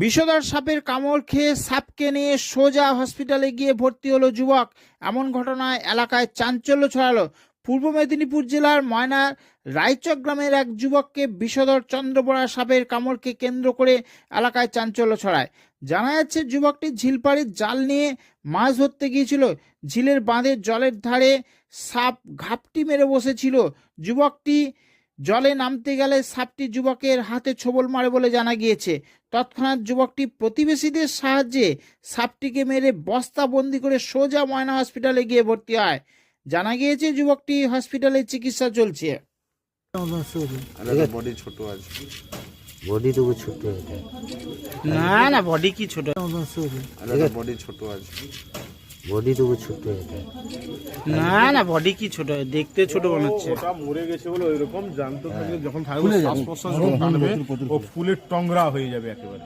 বিষধর সাপের কামড় খেয়ে সাপকে নিয়ে সোজা হসপিটালে গিয়ে ভর্তি হলো যুবক। এমন ঘটনায় এলাকায় চাঞ্চল্য ছড়ালো। পূর্ব মেদিনীপুর জেলার ময়নার রায়চক গ্রামের এক যুবককে বিষধর চন্দ্রপড়া সাপের কামড়কে কেন্দ্র করে এলাকায় চাঞ্চল্য ছড়ায়। জানা যাচ্ছে, যুবকটি ঝিলপাড়ির জাল নিয়ে মাছ ধরতে গিয়েছিল। ঝিলের বাঁধের জলের ধারে সাপ ঘাপটি মেরে বসেছিল। যুবকটি জলে নামতে গেলে সাপটি যুবকের হাতে ছোবল মারে বলে জানা গিয়েছে। তৎক্ষণাৎ যুবকটি প্রতিবেশীদের সাহায্যে সাপটিকে মেরে বস্তা বন্দি করে সোজা ময়না হসপিটালে গিয়ে ভর্তি হয়। জানা গিয়েছে যুবকটি হসপিটালে চিকিৎসা চলছে। বডি ছোট আছে। বডি তো ছোট এটা না না, বডি কি ছোট? বডি ছোট আছে। বডি তো ছোট এটা না না, বডি কি ছোট? দেখতে ছোট মনে হচ্ছে। ওটা মরে গেছে বলে ওইরকম জানতো, যখন থাকবে শ্বাস প্রশ্বাস যখন টানবে ও ফুলের টংরা হয়ে যাবে একেবারে।